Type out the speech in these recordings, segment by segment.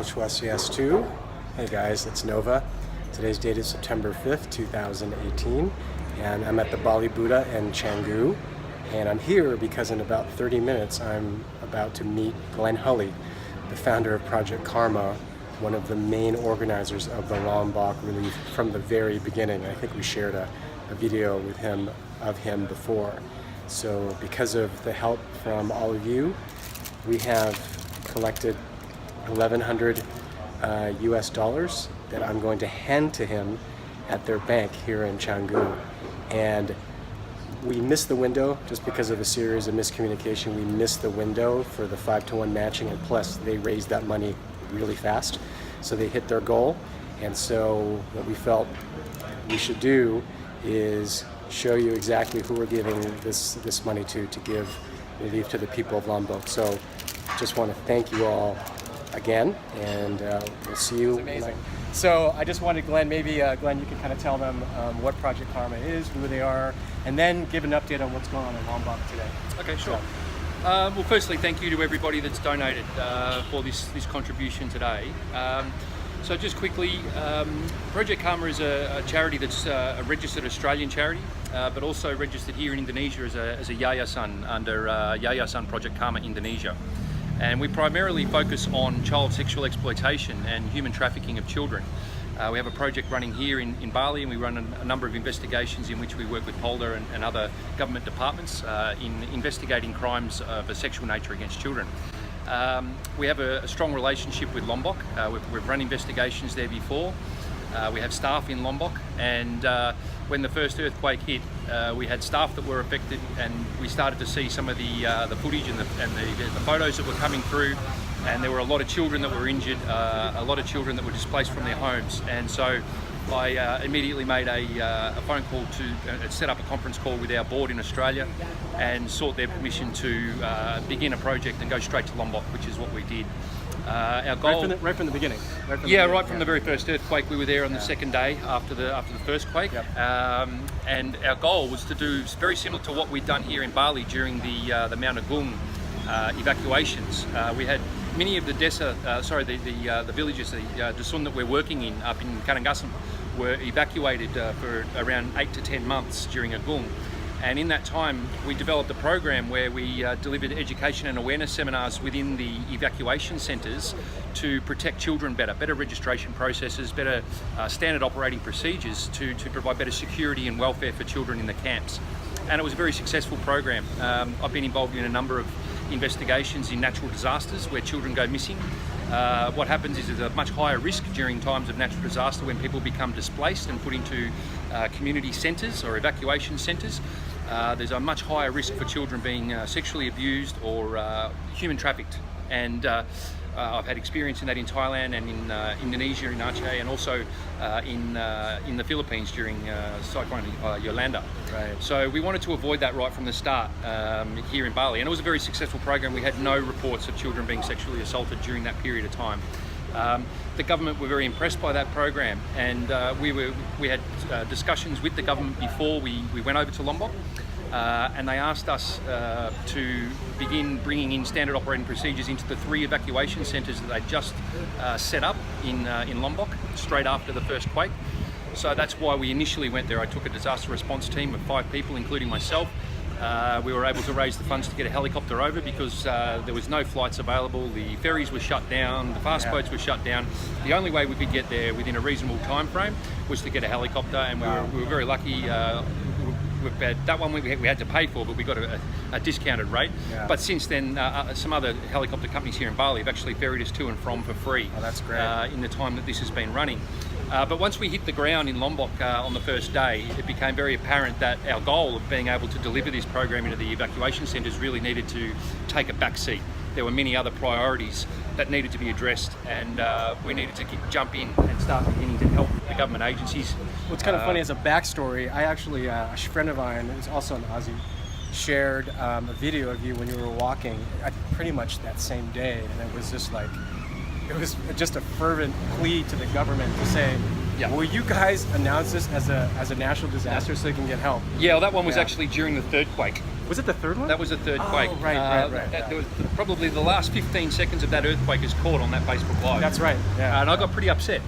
Om Swastiastu. Hey guys, it's Nova. Today's date is September 5th, 2018, and I'm at the Bali Buddha in Canggu. And I'm here because in about 30 minutes I'm about to meet Glen, the founder of Project Karma, one of the main organizers of the Lombok Relief from the very beginning. I think we shared a video with him before. So because of the help from all of you, we have collected 1,100 US dollars that I'm going to hand to him at their bank here in Canggu. And we missed the window just because of a series of miscommunication. We missed the window for the 5-to-1 matching, and plus they raised that money really fast. So they hit their goal. And so what we felt we should do is show you exactly who we're giving this money to give relief to the people of Lombok. So just want to thank you all again, and we'll see you. Amazing. So I just wanted Glen, maybe Glen, you can kind of tell them what Project Karma is, who they are, and then give an update on what's going on in Lombok today. Okay, sure. Well, firstly, thank you to everybody that's donated for this contribution today. So just quickly, Project Karma is a charity that's a registered Australian charity, but also registered here in Indonesia as a Yayasan under Yayasan Project Karma Indonesia. And we primarily focus on child sexual exploitation and human trafficking of children. We have a project running here in Bali, and we run a number of investigations in which we work with Polder and other government departments in investigating crimes of a sexual nature against children. We have a strong relationship with Lombok. We've run investigations there before. We have staff in Lombok, and when the first earthquake hit, we had staff that were affected, and we started to see some of the footage and the photos that were coming through, and there were a lot of children that were injured, a lot of children that were displaced from their homes. And so I immediately made a phone call to set up a conference call with our board in Australia and sought their permission to begin a project and go straight to Lombok, which is what we did. Our goal, right from the beginning. Right from the very first earthquake. We were there on the second day after the first quake. Yep. And our goal was to do very similar to what we'd done here in Bali during the Mount Agung evacuations. We had many of the the villages, the Dusun that we're working in up in Karangasem, were evacuated for around 8 to 10 months during Agung. And in that time, we developed a program where we delivered education and awareness seminars within the evacuation centres to protect children better registration processes, better standard operating procedures to provide better security and welfare for children in the camps. And it was a very successful program. I've been involved in a number of investigations in natural disasters where children go missing. What happens is there's a much higher risk during times of natural disaster when people become displaced and put into community centres or evacuation centres. There's a much higher risk for children being sexually abused or human trafficked. And I've had experience in that in Thailand and in Indonesia, in Aceh, and also in the Philippines during Cyclone Yolanda. Right. So we wanted to avoid that right from the start here in Bali, and it was a very successful program. We had no reports of children being sexually assaulted during that period of time. The government were very impressed by that program, and we had discussions with the government before we went over to Lombok. And they asked us to begin bringing in standard operating procedures into the 3 evacuation centres that they just set up in Lombok straight after the first quake. So that's why we initially went there. I took a disaster response team of 5 people, including myself. We were able to raise the funds to get a helicopter over because there was no flights available. The ferries were shut down, the fast boats were shut down. The only way we could get there within a reasonable time frame was to get a helicopter, and we were very lucky. That one we had to pay for, but we got a discounted rate. Yeah. But since then, some other helicopter companies here in Bali have actually ferried us to and from for free. Oh, that's great. In the time that this has been running. But once we hit the ground in Lombok on the first day, it became very apparent that our goal of being able to deliver this program into the evacuation centres really needed to take a back seat. There were many other priorities that needed to be addressed, and we needed to jump in and start beginning to help the government agencies. What's kind of funny as a backstory, I actually, a friend of mine who's also an Aussie, shared a video of you when you were walking pretty much that same day, and it was just like, it was just a fervent plea to the government to say, Yeah. Will you guys announce this as a national disaster so they can get help? Yeah, well, that one was Yeah. actually during the third quake. Was it the third one? That was the third quake. Right. There was probably the last 15 seconds of that earthquake is caught on that Facebook Live. That's right. Yeah. And I got pretty upset.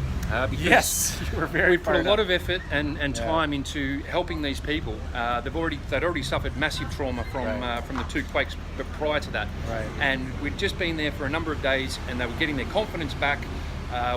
Because Yes, you were very we put a fired lot up. of effort and time into helping these people. They'd already suffered massive trauma from the two quakes prior to that. Right. And we'd just been there for a number of days, and they were getting their confidence back.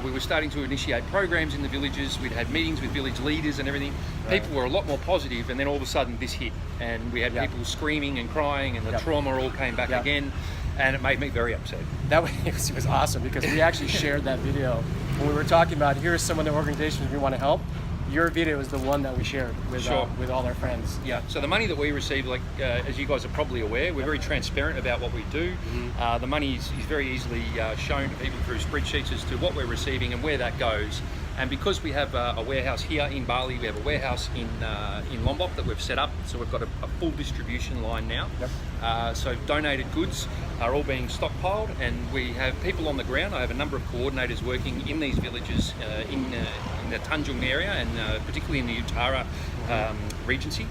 We were starting to initiate programs in the villages. We'd had meetings with village leaders and everything. Right. People were a lot more positive, and then all of a sudden this hit, and we had Yeah. people screaming and crying, and the Yeah. trauma all came back Yeah. again, and it made me very upset. That was awesome because we actually shared that video when we were talking about here's some of the organizations we want to help. Your video is the one that we shared with Sure. with all our friends. Yeah, so the money that we receive, as you guys are probably aware, we're very transparent about what we do. The money is very easily shown to people through spreadsheets as to what we're receiving and where that goes. And because we have a warehouse here in Bali, we have a warehouse in Lombok that we've set up, so we've got a full distribution line now. Yep. So donated goods are all being stockpiled, and we have people on the ground. I have a number of coordinators working in these villages in the Tanjung area, and particularly in the Utara Regency,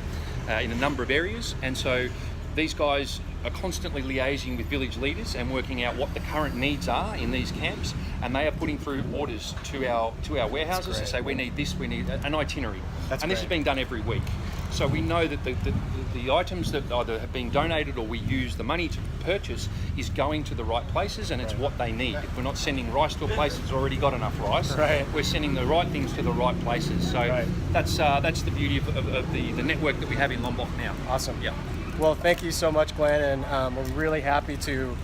in a number of areas. And so these guys are constantly liaising with village leaders and working out what the current needs are in these camps, and they are putting through orders to our warehouses to say we need this, we need an itinerary. That's and this is great. being done every week. So we know that the items that either have been donated or we use the money to purchase is going to the right places, and it's what they need. If we're not sending rice to a place that's already got enough rice, Right. we're sending the right things to the right places. So Right. that's the beauty of the network that we have in Lombok now. Awesome. Yeah. Well, thank you so much, Glenn, and we're really happy to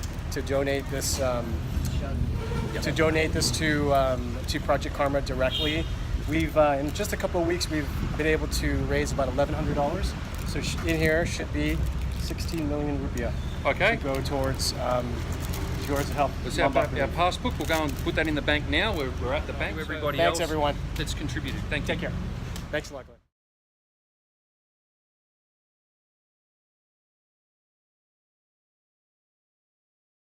donate this to Project Karma directly. We've in just a couple of weeks we've been able to raise about $1,100. So in here should be 16 million rupiah Okay. to go towards help. It's Lombok our relief. passbook. We'll go and put that in the bank now. We're at the bank. Everybody Thanks, else everyone. that's contributed. Thank you. Take care. Thanks a lot, Glenn.